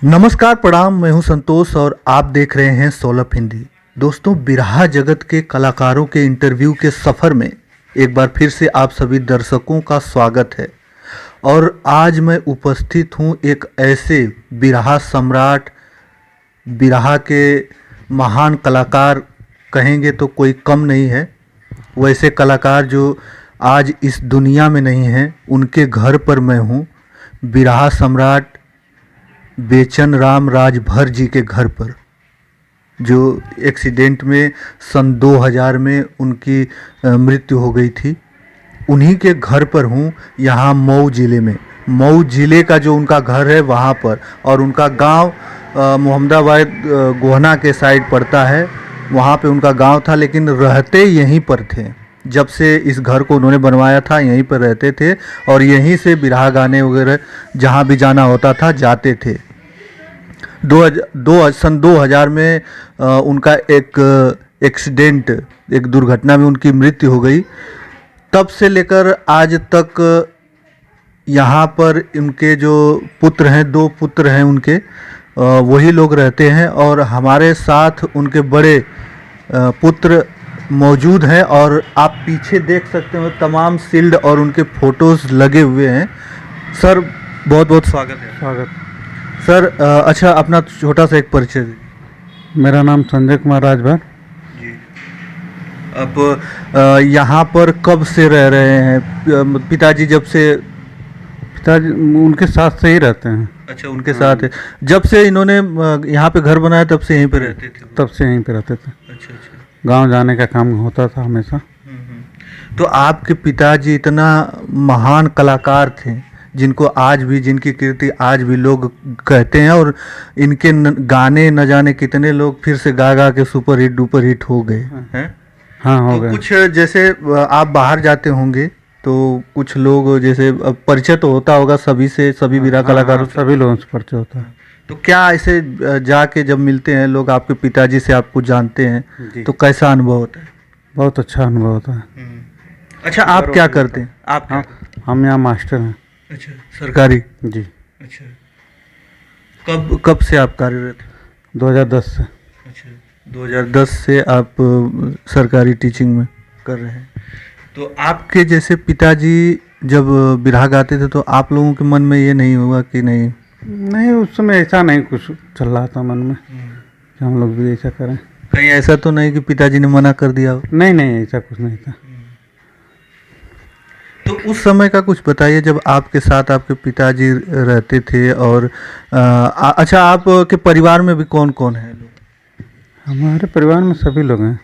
नमस्कार प्रणाम, मैं हूं संतोष और आप देख रहे हैं सोलफ हिंदी। दोस्तों, बिरहा जगत के कलाकारों के इंटरव्यू के सफ़र में एक बार फिर से आप सभी दर्शकों का स्वागत है। और आज मैं उपस्थित हूं एक ऐसे बिरहा सम्राट, बिरहा के महान कलाकार कहेंगे तो कोई कम नहीं है। वैसे कलाकार जो आज इस दुनिया में नहीं हैं, उनके घर पर मैं हूं, बिरहा सम्राट बेचन राम राजभर जी के घर पर, जो एक्सीडेंट में सन 2000 में उनकी मृत्यु हो गई थी। उन्हीं के घर पर हूँ, यहाँ मऊ ज़िले में। मऊ ज़िले का जो उनका घर है वहाँ पर, और उनका गांव मोहम्मदाबाद गोहना के साइड पड़ता है। वहाँ पे उनका गांव था, लेकिन रहते यहीं पर थे। जब से इस घर को उन्होंने बनवाया था यहीं पर रहते थे, और यहीं से बिरहा गाने वगैरह जहाँ भी जाना होता था जाते थे। सन 2000 में उनका एक एक्सीडेंट, एक दुर्घटना में उनकी मृत्यु हो गई। तब से लेकर आज तक यहाँ पर उनके जो पुत्र हैं, 2 पुत्र हैं उनके, वही लोग रहते हैं। और हमारे साथ उनके बड़े पुत्र मौजूद हैं, और आप पीछे देख सकते हो तमाम शील्ड और उनके फोटोज़ लगे हुए हैं। सर, बहुत बहुत स्वागत है। स्वागत। सर, अच्छा, अपना छोटा सा एक परिचय दीजिए। मेरा नाम संजय कुमार राजभर जी। अब यहाँ पर कब से रह रहे हैं? पिताजी जब से? पिताजी उनके साथ से ही रहते हैं। अच्छा, उनके साथ है। जब से इन्होंने यहाँ पे घर बनाया तब से यहीं पे रहते थे? तब से यहीं पे रहते थे। अच्छा अच्छा। गांव जाने का काम होता था हमेशा। तो आपके पिताजी इतना महान कलाकार थे, जिनको आज भी, जिनकी कीर्ति आज भी लोग कहते हैं, और इनके गाने न जाने कितने लोग फिर से गा गा के सुपर हिट डुपर हिट हो गए हैं। हाँ, हो तो गए। कुछ जैसे आप बाहर जाते होंगे तो कुछ लोग, जैसे परिचय तो होता होगा सभी से, सभी बिरहा कलाकारों से? सभी लोगों से परिचय होता है। तो क्या ऐसे जाके जब मिलते हैं लोग आपके पिताजी से, आपको जानते हैं, तो कैसा अनुभव होता है? बहुत अच्छा अनुभव होता है। अच्छा, आप क्या करते हैं? आप हाँ, हम यहाँ मास्टर हैं। अच्छा, सरकारी? जी। अच्छा, कब से आप कार्यरत हैं? 2010 से। अच्छा, 2010 से आप सरकारी टीचिंग में कर रहे हैं। तो आपके जैसे पिताजी जब बिरहा गाते थे तो आप लोगों के मन में ये नहीं हुआ कि नहीं? नहीं, उस समय ऐसा नहीं कुछ चल रहा था मन में कि हम लोग भी ऐसा करें। कहीं ऐसा तो नहीं कि पिताजी ने मना कर दिया हो? नहीं, ऐसा कुछ नहीं था। तो उस समय का कुछ बताइए, जब आपके साथ आपके पिताजी रहते थे। और अच्छा, आपके परिवार में भी कौन कौन है लोग? हमारे परिवार में सभी लोग हैं।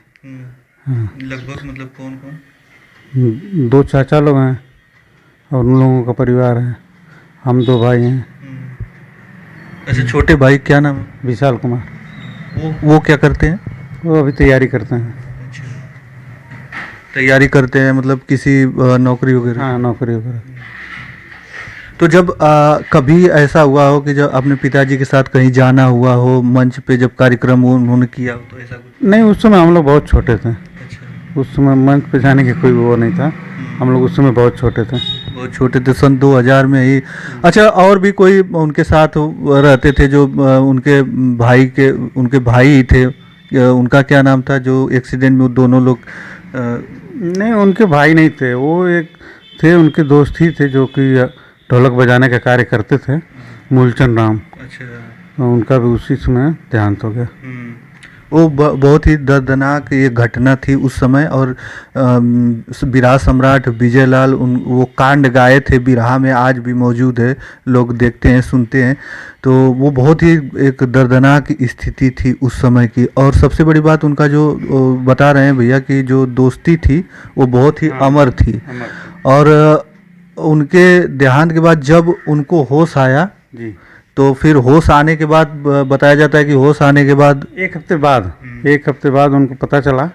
हाँ। लगभग मतलब कौन कौन? 2 चाचा लोग हैं और उन लोगों का परिवार है। हम 2 भाई हैं। अच्छा, छोटे भाई क्या नाम है? विशाल कुमार। वो क्या करते हैं? वो अभी तैयारी करते हैं। तैयारी करते हैं मतलब किसी नौकरी वगैरह? हाँ, नौकरी वगैरह। तो जब कभी ऐसा हुआ हो कि जब अपने पिताजी के साथ कहीं जाना हुआ हो, मंच पे जब कार्यक्रम उन्होंने किया हो, तो ऐसा कुछ? नहीं, उस समय हम लोग बहुत छोटे थे। अच्छा। उस समय मंच पे जाने की कोई वो नहीं था। हम लोग उस समय बहुत छोटे थे। बहुत छोटे थे, सन 2000 में ही। अच्छा, और भी कोई उनके साथ रहते थे जो उनके भाई ही थे? उनका क्या नाम था जो एक्सीडेंट में दोनों लोग? नहीं, उनके भाई नहीं थे। वो एक थे, उनके दोस्त ही थे जो कि ढोलक बजाने का कार्य करते थे, मूलचंद राम। अच्छा। उनका भी उसी समय देहांत हो गया। वो बहुत ही दर्दनाक ये घटना थी उस समय। और बिरहा सम्राट विजय लाल वो कांड गाए थे बिरहा में, आज भी मौजूद है, लोग देखते हैं, सुनते हैं। तो वो बहुत ही एक दर्दनाक स्थिति थी उस समय की। और सबसे बड़ी बात, उनका जो बता रहे हैं भैया कि जो दोस्ती थी वो बहुत ही अमर थी। और उनके देहांत के बाद जब उनको होश आया जी, तो फिर होश आने के बाद बताया जाता है कि होश आने के बाद 1 हफ्ते बाद उनको पता चला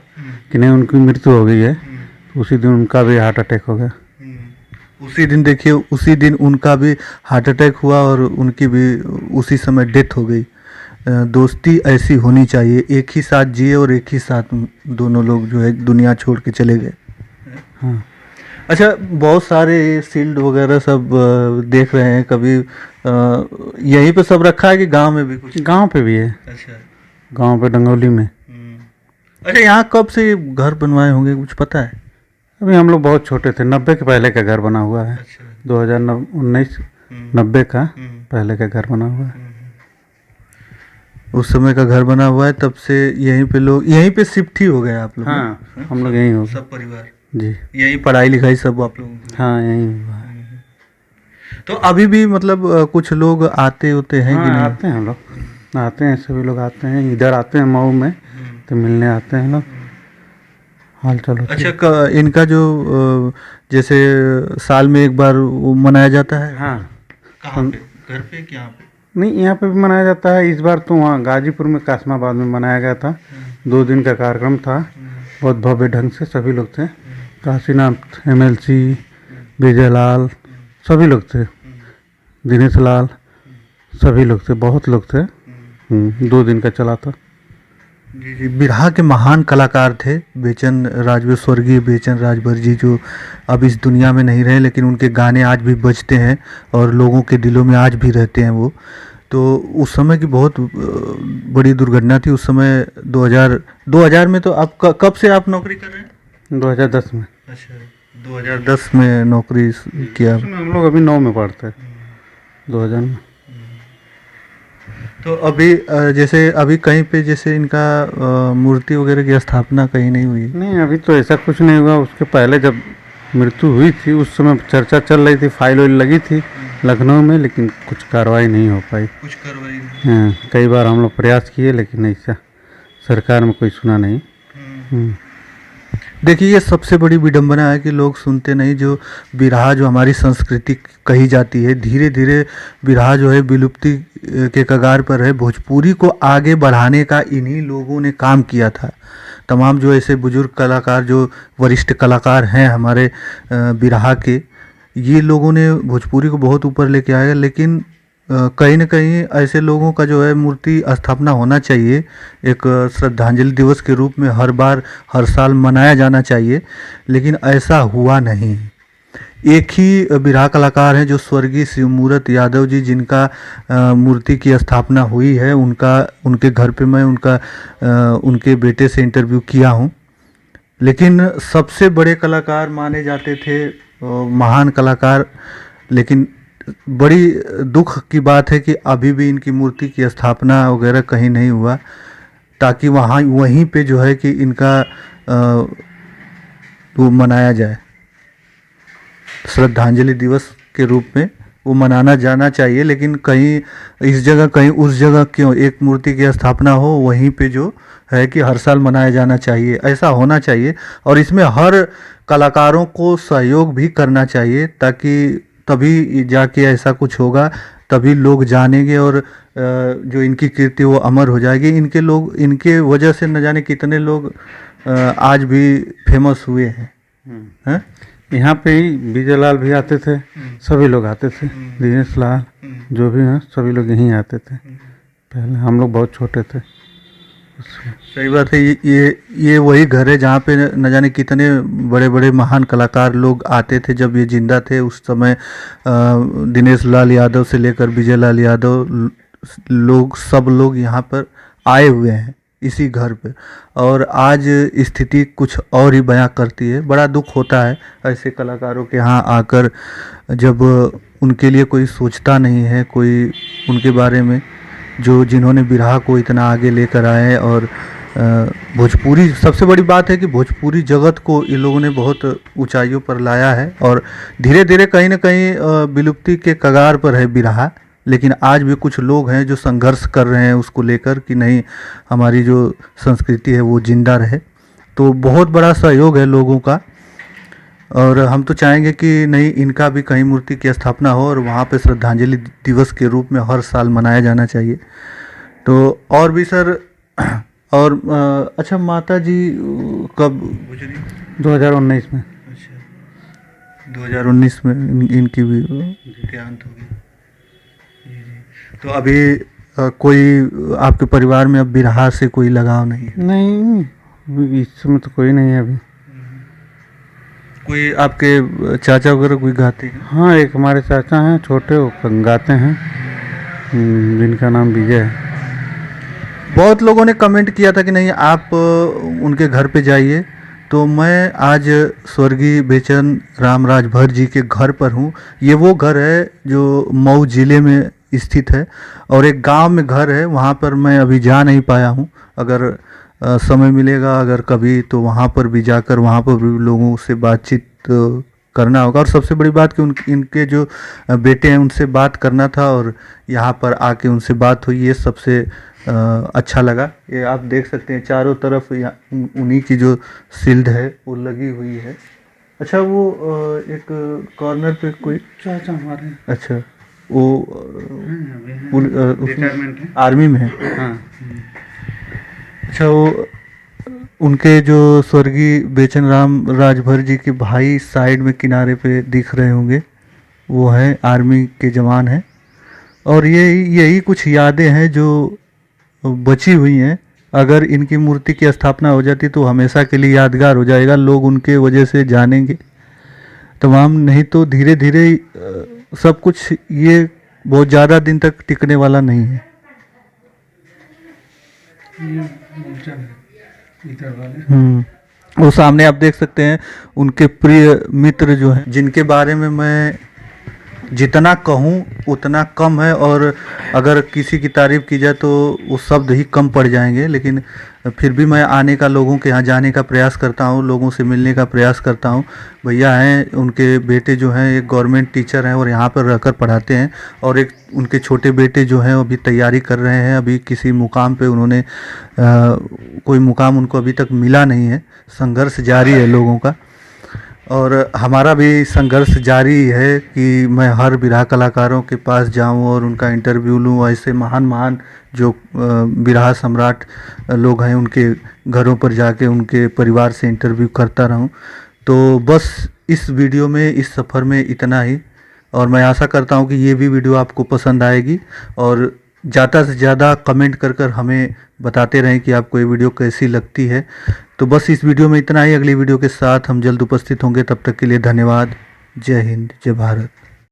कि नहीं, उनकी मृत्यु हो गई है। तो उसी दिन उनका भी हार्ट अटैक हो गया। उसी दिन, देखिए, उसी दिन उनका भी हार्ट अटैक हुआ और उनकी भी उसी समय डेथ हो गई। दोस्ती ऐसी होनी चाहिए, एक ही साथ जिए और एक ही साथ दोनों लोग जो है दुनिया छोड़ के चले गए। हाँ। अच्छा, बहुत सारे शील्ड वगैरह सब देख रहे हैं, कभी यहीं पे सब रखा है कि गांव में भी कुछ? गांव पे भी है, अच्छा। गांव पे डंगौली में। अच्छा, यहाँ कब से ये घर बनवाए होंगे, कुछ पता है? अभी हम लोग बहुत छोटे थे, 90 के पहले का घर बना हुआ है। अच्छा। 2019 90 का पहले का घर बना हुआ है। उस समय का घर बना हुआ है, तब से यहीं पे लोग, यहीं पे शिफ्ट ही हो गए आप लोग? हाँ, हम लोग यहीं हो गए। सब परिवार जी, यहीं पढ़ाई लिखाई सब आप लोगों की? हाँ यहीं हुआ है। तो अभी भी मतलब कुछ लोग आते होते हैं कि हाँ नहीं? आते हैं हम लोग, आते हैं, सभी लोग आते हैं, इधर आते हैं मऊ में तो मिलने आते हैं लोग, हाल चाल होती है। अच्छा, इनका जो जैसे साल में एक बार वो मनाया जाता है? हाँ, कहाँ पे? घर पे कि यहाँ पे? नहीं यहाँ पे भी मनाया जाता है। इस बार तो वहाँ गाजीपुर में कासमाबाद में मनाया गया था। 2 दिन का कार्यक्रम था, बहुत भव्य ढंग से सभी लोग थे। काशीनाथ MLC, विजय लाल, सभी लोग थे, दिनेश लाल, सभी लोग थे, बहुत लोग थे। 2 दिन का चला था। जी जी, बिरहा के महान कलाकार थे बेचन राजभर, स्वर्गीय बेचन राजभर जी, जो अब इस दुनिया में नहीं रहे, लेकिन उनके गाने आज भी बजते हैं और लोगों के दिलों में आज भी रहते हैं वो। तो उस समय की बहुत बड़ी दुर्घटना थी उस समय। 2000 में तो आप कब से आप नौकरी कर रहे हैं? 2010 में। अच्छा, 2010 में नौकरी किया। उसमें हम लोग अभी 9 में पढ़ते हैं, 2000 में। तो अभी जैसे अभी कहीं पे जैसे इनका मूर्ति वगैरह की स्थापना कहीं नहीं हुई? नहीं, अभी तो ऐसा कुछ नहीं हुआ। उसके पहले जब मृत्यु हुई थी उस समय चर्चा चल रही थी, फाइल वाइल लगी थी लखनऊ में, लेकिन कुछ कार्रवाई नहीं हो पाई। कुछ कार्रवाई नहीं? हाँ, कई बार हम लोग प्रयास किए लेकिन ऐसा सरकार में कोई सुना नहीं। देखिए, ये सबसे बड़ी विडंबना है कि लोग सुनते नहीं। जो बिरहा, जो हमारी संस्कृति कही जाती है, धीरे धीरे बिरहा जो है विलुप्ति के कगार पर है। भोजपुरी को आगे बढ़ाने का इन्हीं लोगों ने काम किया था। तमाम जो ऐसे बुजुर्ग कलाकार, जो वरिष्ठ कलाकार हैं हमारे बिरहा के, ये लोगों ने भोजपुरी को बहुत ऊपर लेके आया। लेकिन कहीं न कहीं ऐसे लोगों का जो है मूर्ति स्थापना होना चाहिए, एक श्रद्धांजलि दिवस के रूप में हर बार, हर साल मनाया जाना चाहिए, लेकिन ऐसा हुआ नहीं। एक ही बिरहा कलाकार हैं जो स्वर्गीय शिवमूर्त यादव जी, जिनका मूर्ति की स्थापना हुई है, उनके घर पे मैं उनके बेटे से इंटरव्यू किया हूँ। लेकिन सबसे बड़े कलाकार माने जाते थे, महान कलाकार। लेकिन बड़ी दुख की बात है कि अभी भी इनकी मूर्ति की स्थापना वगैरह कहीं नहीं हुआ, ताकि वहीं पे जो है कि इनका वो मनाया जाए, श्रद्धांजलि दिवस के रूप में वो मनाना जाना चाहिए। लेकिन कहीं इस जगह, कहीं उस जगह क्यों एक मूर्ति की स्थापना हो, वहीं पे जो है कि हर साल मनाया जाना चाहिए, ऐसा होना चाहिए। और इसमें हर कलाकारों को सहयोग भी करना चाहिए, ताकि तभी जाके ऐसा कुछ होगा, तभी लोग जानेंगे और जो इनकी कीर्ति वो अमर हो जाएगी। इनके वजह से न जाने कितने लोग आज भी फेमस हुए हैं। हैं? यहाँ पे ही विजय लाल भी आते थे, सभी लोग आते थे, दिनेश लाल, जो भी हैं सभी लोग यहीं आते थे। पहले हम लोग बहुत छोटे थे। सही बात है। ये वही घर है जहाँ पे न जाने कितने बड़े बड़े महान कलाकार लोग आते थे जब ये जिंदा थे। उस समय दिनेश लाल यादव से लेकर विजय लाल यादव, सब लोग यहाँ पर आए हुए हैं इसी घर पे। और आज स्थिति कुछ और ही बयां करती है। बड़ा दुख होता है ऐसे कलाकारों के यहाँ आकर, जब उनके लिए कोई सोचता नहीं है, कोई उनके बारे में, जिन्होंने बिरहा को इतना आगे लेकर आए। और भोजपुरी, सबसे बड़ी बात है कि भोजपुरी जगत को इन लोगों ने बहुत ऊंचाइयों पर लाया है। और धीरे धीरे कहीं ना कहीं विलुप्ति के कगार पर है बिरहा। लेकिन आज भी कुछ लोग हैं जो संघर्ष कर रहे हैं उसको लेकर कि नहीं, हमारी जो संस्कृति है वो जिंदा रहे। तो बहुत बड़ा सहयोग है लोगों का। और हम तो चाहेंगे कि नहीं, इनका भी कहीं मूर्ति की स्थापना हो और वहाँ पे श्रद्धांजलि दिवस के रूप में हर साल मनाया जाना चाहिए। तो और भी सर, और अच्छा, माता जी कब गुजरी? 2019 में। अच्छा, 2019 में इनकी भी देहांत हो गई। तो अभी कोई आपके परिवार में अब बिरहा से कोई लगाव नहीं है? नहीं, इस समय तो कोई नहीं है अभी। कोई आपके चाचा वगैरह कोई गाते हैं? हाँ, एक हमारे चाचा हैं छोटे, वो गाते हैं, जिनका नाम विजय है। बहुत लोगों ने कमेंट किया था कि नहीं आप उनके घर पे जाइए, तो मैं आज स्वर्गीय बेचन राम राजभर जी के घर पर हूँ। ये वो घर है जो मऊ जिले में स्थित है और एक गांव में घर है, वहाँ पर मैं अभी जा नहीं पाया हूँ। अगर समय मिलेगा अगर कभी तो वहाँ पर भी जाकर वहाँ पर भी लोगों से बातचीत करना होगा। और सबसे बड़ी बात कि इनके जो बेटे हैं उनसे बात करना था और यहाँ पर आके उनसे बात हुई, ये सबसे अच्छा लगा। ये आप देख सकते हैं चारों तरफ उन्हीं की जो शील्ड है वो लगी हुई है। अच्छा, वो एक कॉर्नर पे कोई चाचा हमारे, अच्छा वो रिटायरमेंट है, आर्मी में है। हाँ। अच्छा, वो उनके जो स्वर्गीय बेचन राम राजभर जी के भाई साइड में किनारे पे दिख रहे होंगे, वो हैं आर्मी के जवान हैं। और यही कुछ यादें हैं जो बची हुई हैं। अगर इनकी मूर्ति की स्थापना हो जाती तो हमेशा के लिए यादगार हो जाएगा, लोग उनके वजह से जानेंगे तमाम। नहीं तो धीरे धीरे सब कुछ ये बहुत ज़्यादा दिन तक टिकने वाला नहीं है। वो सामने आप देख सकते हैं उनके प्रिय मित्र जो हैं, जिनके बारे में मैं जितना कहूँ उतना कम है, और अगर किसी की तारीफ़ की जाए तो वो शब्द ही कम पड़ जाएंगे। लेकिन फिर भी मैं आने का, लोगों के यहाँ जाने का प्रयास करता हूँ, लोगों से मिलने का प्रयास करता हूँ। भैया हैं, उनके बेटे जो हैं एक गवर्नमेंट टीचर हैं और यहाँ पर रहकर पढ़ाते हैं, और एक उनके छोटे बेटे जो हैं अभी तैयारी कर रहे हैं। अभी किसी मुकाम पे उन्होंने कोई मुकाम उनको अभी तक मिला नहीं है। संघर्ष जारी है लोगों का, और हमारा भी संघर्ष जारी है कि मैं हर बिरहा कलाकारों के पास जाऊं और उनका इंटरव्यू लूं। ऐसे महान महान जो बिरहा सम्राट लोग हैं उनके घरों पर जाके उनके परिवार से इंटरव्यू करता रहूं। तो बस इस वीडियो में, इस सफ़र में इतना ही, और मैं आशा करता हूं कि ये भी वीडियो आपको पसंद आएगी, और ज़्यादा से ज़्यादा कमेंट कर हमें बताते रहें कि आपको ये वीडियो कैसी लगती है। तो बस इस वीडियो में इतना ही। अगली वीडियो के साथ हम जल्द उपस्थित होंगे, तब तक के लिए धन्यवाद। जय हिंद, जय भारत।